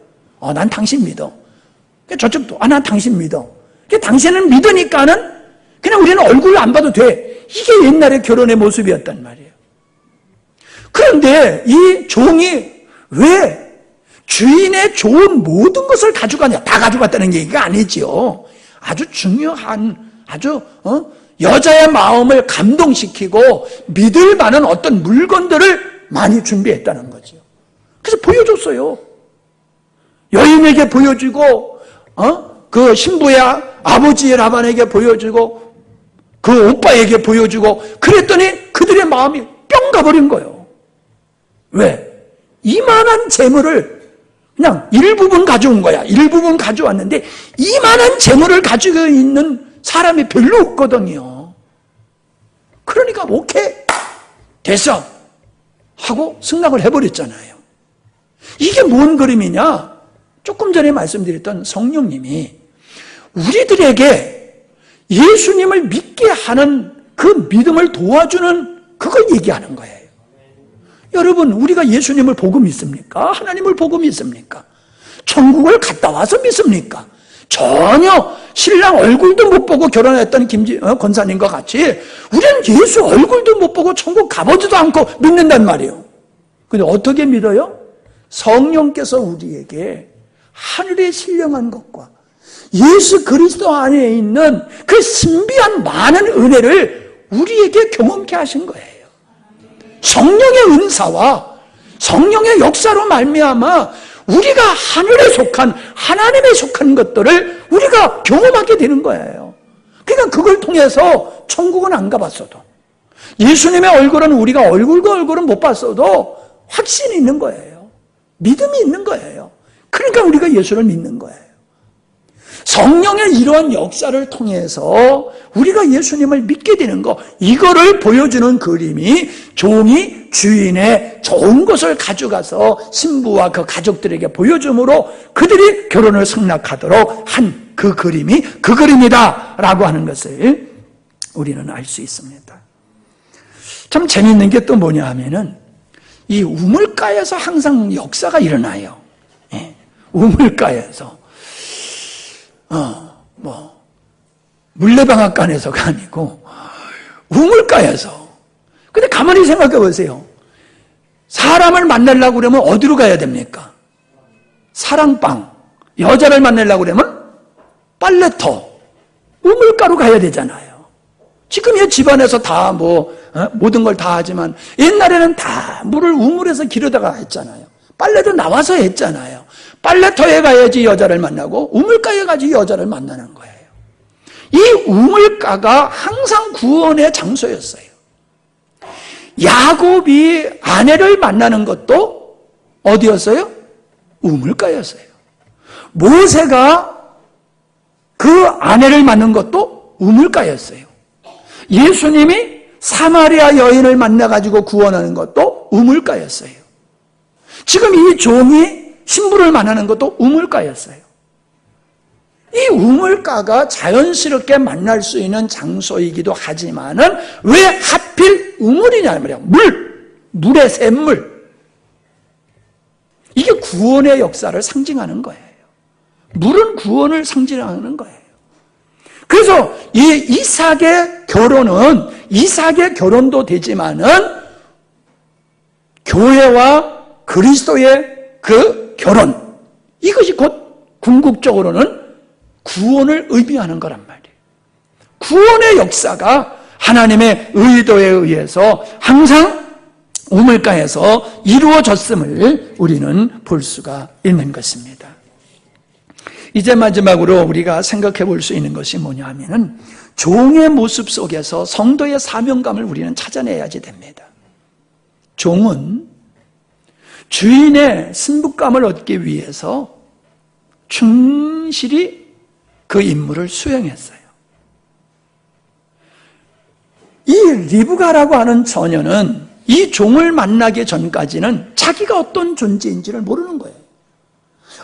난 당신 믿어. 저쪽도 난 당신 믿어. 당신은 믿으니까는 그냥 우리는 얼굴을 안 봐도 돼. 이게 옛날의 결혼의 모습이었단 말이에요. 그런데 이 종이 왜 주인의 좋은 모든 것을 가져가냐? 다 가져갔다는 얘기가 아니지요. 아주 중요한, 아주 여자의 마음을 감동시키고 믿을 만한 어떤 물건들을 많이 준비했다는 거죠. 그래서 보여줬어요. 여인에게 보여주고, 그 신부의 아버지의 라반에게 보여주고, 그 오빠에게 보여주고, 그랬더니 그들의 마음이 뿅 가버린 거예요. 왜? 이만한 재물을 그냥 일부분 가져온 거야. 일부분 가져왔는데, 이만한 재물을 가지고 있는 사람이 별로 없거든요. 그러니까, 오케이, 됐어. 하고 승낙을 해버렸잖아요. 이게 뭔 그림이냐? 조금 전에 말씀드렸던 성령님이 우리들에게 예수님을 믿게 하는 그 믿음을 도와주는 그걸 얘기하는 거예요. 여러분, 우리가 예수님을 보고 믿습니까? 하나님을 보고 믿습니까? 천국을 갔다 와서 믿습니까? 전혀 신랑 얼굴도 못 보고 결혼했던 권사님과 같이 우리는 예수 얼굴도 못 보고 천국 가보지도 않고 믿는단 말이에요. 근데 어떻게 믿어요? 성령께서 우리에게 하늘의 신령한 것과 예수 그리스도 안에 있는 그 신비한 많은 은혜를 우리에게 경험케 하신 거예요. 성령의 은사와 성령의 역사로 말미암아 우리가 하늘에 속한, 하나님에 속한 것들을 우리가 경험하게 되는 거예요. 그러니까 그걸 통해서 천국은 안 가봤어도, 예수님의 얼굴은 우리가 얼굴과 얼굴은 못 봤어도 확신이 있는 거예요. 믿음이 있는 거예요. 그러니까 우리가 예수를 믿는 거예요. 성령의 이러한 역사를 통해서 우리가 예수님을 믿게 되는 거, 이거를 보여주는 그림이 종이 주인의 좋은 것을 가져가서 신부와 그 가족들에게 보여줌으로 그들이 결혼을 승낙하도록 한 그 그림이 그 그림이다 라고 하는 것을 우리는 알 수 있습니다. 참 재밌는 게 또 뭐냐 하면은 이 우물가에서 항상 역사가 일어나요. 예, 우물가에서 물레방앗간에서가 아니고 우물가에서. 근데 가만히 생각해 보세요. 사람을 만나려고 그러면 어디로 가야 됩니까? 사랑방. 여자를 만나려고 그러면 빨래터, 우물가로 가야 되잖아요. 지금의 집안에서 다 모든 걸 다 하지만 옛날에는 다 물을 우물에서 기르다가 했잖아요. 빨래도 나와서 했잖아요. 빨래터에 가야지 여자를 만나고 우물가에 가야지 여자를 만나는 거예요. 이 우물가가 항상 구원의 장소였어요. 야곱이 아내를 만나는 것도 어디였어요? 우물가였어요. 모세가 그 아내를 만난 것도 우물가였어요. 예수님이 사마리아 여인을 만나가지고 구원하는 것도 우물가였어요. 지금 이 종이 신부를 만나는 것도 우물가였어요. 이 우물가가 자연스럽게 만날 수 있는 장소이기도 하지만은 왜 하필 우물이냐 말이야. 물의 샘물. 이게 구원의 역사를 상징하는 거예요. 물은 구원을 상징하는 거예요. 그래서 이 이삭의 결혼도 되지만은 교회와 그리스도의 그 결혼, 이것이 곧 궁극적으로는 구원을 의미하는 거란 말이에요. 구원의 역사가 하나님의 의도에 의해서 항상 우물가에서 이루어졌음을 우리는 볼 수가 있는 것입니다. 이제 마지막으로 우리가 생각해 볼 수 있는 것이 뭐냐 하면은 종의 모습 속에서 성도의 사명감을 우리는 찾아내야지 됩니다. 종은 주인의 승부감을 얻기 위해서 충실히 그 임무를 수행했어요. 이 리브가라고 하는 처녀는 이 종을 만나기 전까지는 자기가 어떤 존재인지를 모르는 거예요.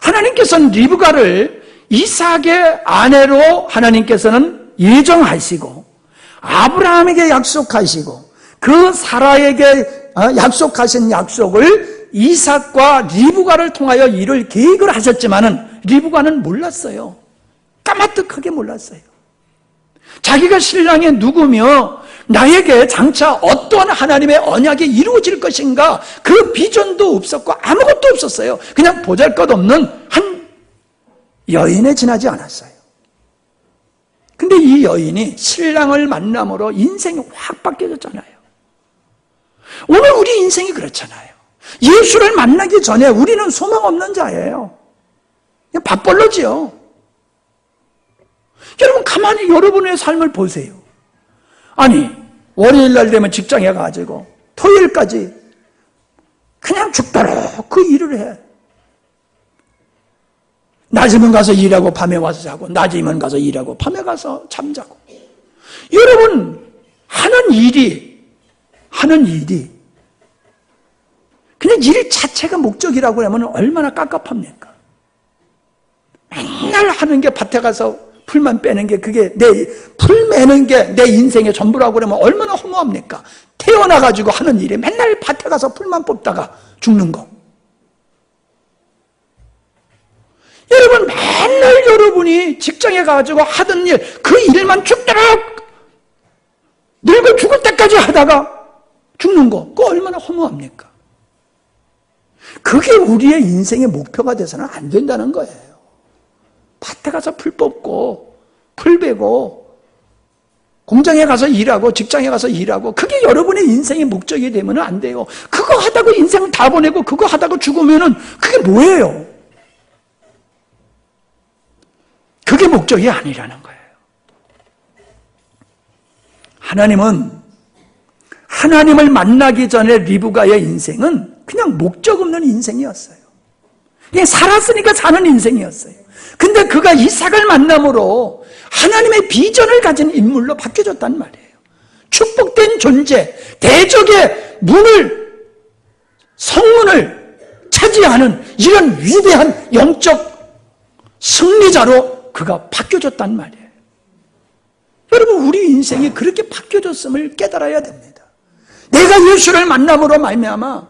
하나님께서는 리브가를 이삭의 아내로 하나님께서는 예정하시고 아브라함에게 약속하시고 그 사라에게 약속하신 약속을 이삭과 리브가를 통하여 이룰 계획을 하셨지만은 리브가는 몰랐어요. 까마득하게 몰랐어요. 자기가 신랑의 누구며 나에게 장차 어떠한 하나님의 언약이 이루어질 것인가 그 비전도 없었고 아무것도 없었어요. 그냥 보잘것없는 한 여인에 지나지 않았어요. 근데 이 여인이 신랑을 만남으로 인생이 확 바뀌어졌잖아요. 오늘 우리 인생이 그렇잖아요. 예수를 만나기 전에 우리는 소망 없는 자예요. 그냥 밥벌러지요. 여러분 가만히 여러분의 삶을 보세요. 아니 월요일 날 되면 직장에 가지고 토요일까지 그냥 죽도록 그 일을 해. 낮이면 가서 일하고 밤에 와서 자고 낮이면 가서 일하고 밤에 가서 잠자고. 여러분 하는 일이 그냥 일 자체가 목적이라고 하면 얼마나 깝깝합니까? 맨날 하는 게 밭에 가서 풀만 빼는 게 그게 풀 매는 게 내 인생의 전부라고 그러면 얼마나 허무합니까? 태어나가지고 하는 일이 맨날 밭에 가서 풀만 뽑다가 죽는 거. 여러분 맨날 여러분이 직장에 가가지고 하던 일, 그 일만 죽도록 늙어 죽을 때까지 하다가 죽는 거. 그거 얼마나 허무합니까? 그게 우리의 인생의 목표가 돼서는 안 된다는 거예요. 밭에 가서 풀 뽑고 풀 베고 공장에 가서 일하고 직장에 가서 일하고 그게 여러분의 인생의 목적이 되면 안 돼요. 그거 하다가 인생을 다 보내고 그거 하다가 죽으면은 그게 뭐예요? 그게 목적이 아니라는 거예요. 하나님은 하나님을 만나기 전에 리브가의 인생은 그냥 목적 없는 인생이었어요. 그냥 살았으니까 사는 인생이었어요. 근데 그가 이삭을 만남으로 하나님의 비전을 가진 인물로 바뀌어졌단 말이에요. 축복된 존재, 대적의 성문을 차지하는 이런 위대한 영적 승리자로 그가 바뀌어졌단 말이에요. 여러분 우리 인생이 그렇게 바뀌어졌음을 깨달아야 됩니다. 내가 예수를 만남으로 말미암아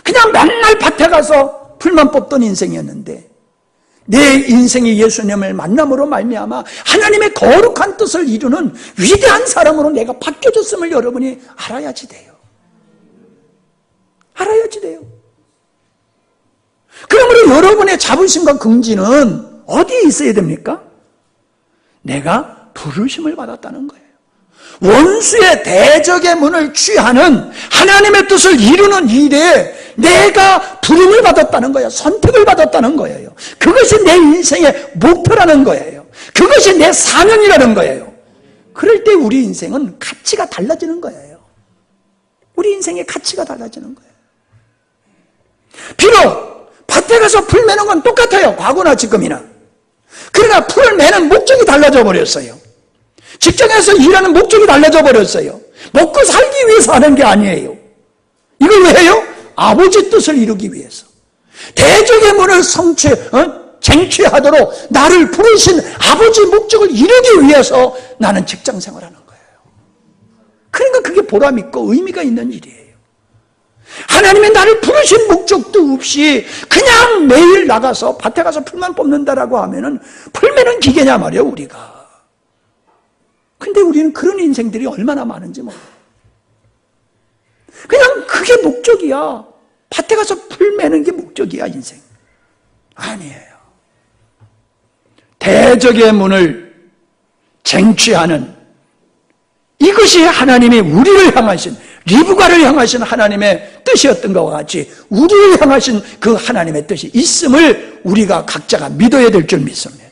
그냥 맨날 밭에 가서 풀만 뽑던 인생이었는데 내 인생이 예수님을 만남으로 말미암아 하나님의 거룩한 뜻을 이루는 위대한 사람으로 내가 바뀌어졌음을 여러분이 알아야지 돼요. 알아야지 돼요. 그러므로 여러분의 자부심과 긍지는 어디에 있어야 됩니까? 내가 부르심을 받았다는 거예요. 원수의 대적의 문을 취하는 하나님의 뜻을 이루는 일에 내가 부름을 받았다는 거예요. 선택을 받았다는 거예요. 그것이 내 인생의 목표라는 거예요. 그것이 내 사명이라는 거예요. 그럴 때 우리 인생은 가치가 달라지는 거예요. 우리 인생의 가치가 달라지는 거예요. 비록 밭에 가서 풀 매는 건 똑같아요. 과거나 지금이나. 그러나 풀을 매는 목적이 달라져 버렸어요. 직장에서 일하는 목적이 달라져 버렸어요. 먹고 살기 위해서 하는 게 아니에요. 이걸 왜 해요? 아버지 뜻을 이루기 위해서. 대적의 문을 쟁취하도록 나를 부르신 아버지 목적을 이루기 위해서 나는 직장 생활하는 거예요. 그러니까 그게 보람 있고 의미가 있는 일이에요. 하나님이 나를 부르신 목적도 없이 그냥 매일 나가서 밭에 가서 풀만 뽑는다라고 하면은 풀 매는 기계냐 말이에요, 우리가. 근데 우리는 그런 인생들이 얼마나 많은지 몰라요. 그냥 그게 목적이야. 밭에 가서 풀 매는 게 목적이야, 인생. 아니에요. 대적의 문을 쟁취하는 이것이 하나님이 우리를 향하신, 리브가를 향하신 하나님의 뜻이었던 것과 같이 우리를 향하신 그 하나님의 뜻이 있음을 우리가 각자가 믿어야 될 줄 믿습니다.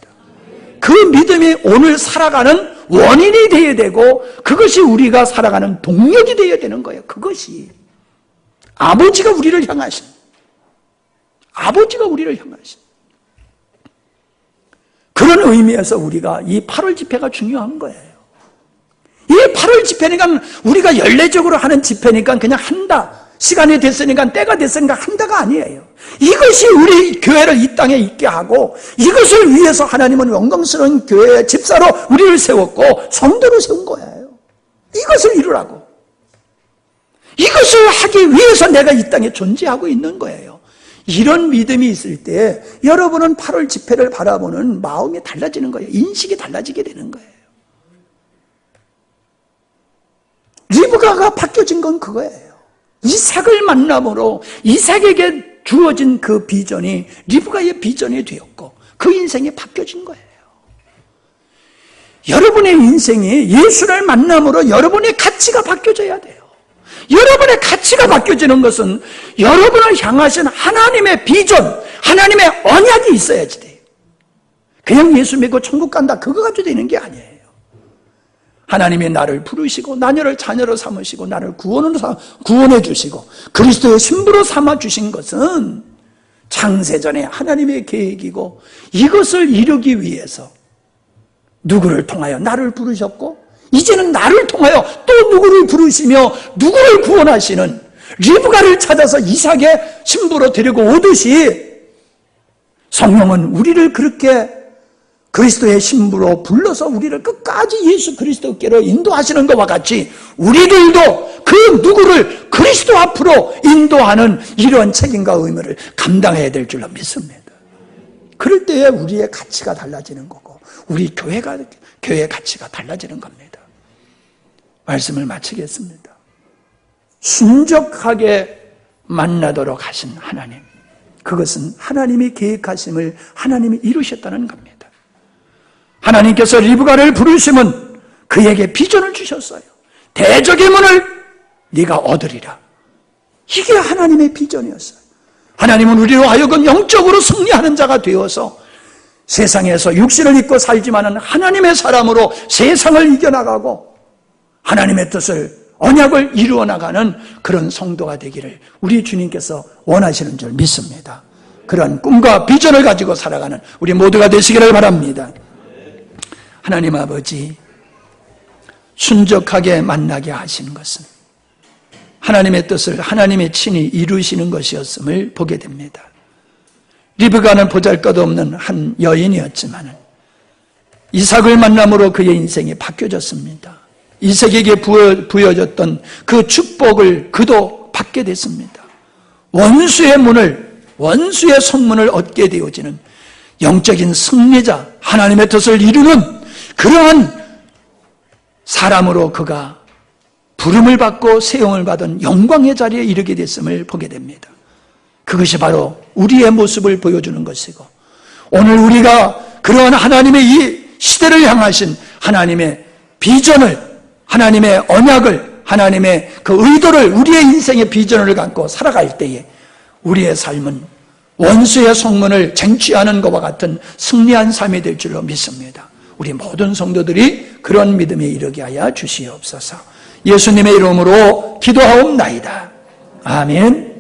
그 믿음이 오늘 살아가는 원인이 되어야 되고 그것이 우리가 살아가는 동력이 되어야 되는 거예요. 그것이 아버지가 우리를 향하신, 아버지가 우리를 향하신 그런 의미에서 우리가 이 8월 집회가 중요한 거예요. 이 8월 집회니까 우리가 연례적으로 하는 집회니까 그냥 한다, 시간이 됐으니까 때가 됐으니까 한다가 아니에요. 이것이 우리 교회를 이 땅에 있게 하고 이것을 위해서 하나님은 영광스러운 교회의 집사로 우리를 세웠고 성도로 세운 거예요. 이것을 이루라고. 이것을 하기 위해서 내가 이 땅에 존재하고 있는 거예요. 이런 믿음이 있을 때 여러분은 8월 집회를 바라보는 마음이 달라지는 거예요. 인식이 달라지게 되는 거예요. 리브가가 바뀌어진 건 그거예요. 이삭을 만남으로 이삭에게 주어진 그 비전이 리브가의 비전이 되었고 그 인생이 바뀌어진 거예요. 여러분의 인생이 예수를 만남으로 여러분의 가치가 바뀌어져야 돼요. 여러분의 가치가 바뀌어지는 것은 여러분을 향하신 하나님의 비전, 하나님의 언약이 있어야지 돼요. 그냥 예수 믿고 천국 간다 그거 가지고 되는 게 아니에요. 하나님이 나를 부르시고 나를 자녀로 삼으시고 나를 구원해 주시고 그리스도의 신부로 삼아 주신 것은 창세전에 하나님의 계획이고 이것을 이루기 위해서 누구를 통하여 나를 부르셨고 이제는 나를 통하여 또 누구를 부르시며 누구를 구원하시는 리브가를 찾아서 이삭의 신부로 데리고 오듯이 성령은 우리를 그렇게 그리스도의 신부로 불러서 우리를 끝까지 예수 그리스도께로 인도하시는 것과 같이 우리들도 그 누구를 그리스도 앞으로 인도하는 이러한 책임과 의무를 감당해야 될 줄로 믿습니다. 그럴 때에 우리의 가치가 달라지는 거고 우리 교회의 가치가 달라지는 겁니다. 말씀을 마치겠습니다. 순적하게 만나도록 하신 하나님, 그것은 하나님이 계획하심을 하나님이 이루셨다는 겁니다. 하나님께서 리브가를 부르시면 그에게 비전을 주셨어요. 대적의 문을 네가 얻으리라. 이게 하나님의 비전이었어요. 하나님은 우리로 하여금 영적으로 승리하는 자가 되어서 세상에서 육신을 입고 살지만은 하나님의 사람으로 세상을 이겨나가고 하나님의 뜻을 언약을 이루어 나가는 그런 성도가 되기를 우리 주님께서 원하시는 줄 믿습니다. 그런 꿈과 비전을 가지고 살아가는 우리 모두가 되시기를 바랍니다. 하나님 아버지, 순적하게 만나게 하시는 것은 하나님의 뜻을 하나님의 친히 이루시는 것이었음을 보게 됩니다. 리브가는 보잘것없는 한 여인이었지만 이삭을 만남으로 그의 인생이 바뀌어졌습니다. 이삭에게 부여졌던 그 축복을 그도 받게 됐습니다. 원수의 성문을 얻게 되어지는 영적인 승리자, 하나님의 뜻을 이루는 그러한 사람으로 그가 부름을 받고 세용을 받은 영광의 자리에 이르게 됐음을 보게 됩니다. 그것이 바로 우리의 모습을 보여주는 것이고 오늘 우리가 그러한 하나님의 이 시대를 향하신 하나님의 비전을, 하나님의 언약을, 하나님의 그 의도를, 우리의 인생의 비전을 갖고 살아갈 때에 우리의 삶은 원수의 성문을 쟁취하는 것과 같은 승리한 삶이 될 줄로 믿습니다. 우리 모든 성도들이 그런 믿음에 이르게 하여 주시옵소서. 예수님의 이름으로 기도하옵나이다. 아멘.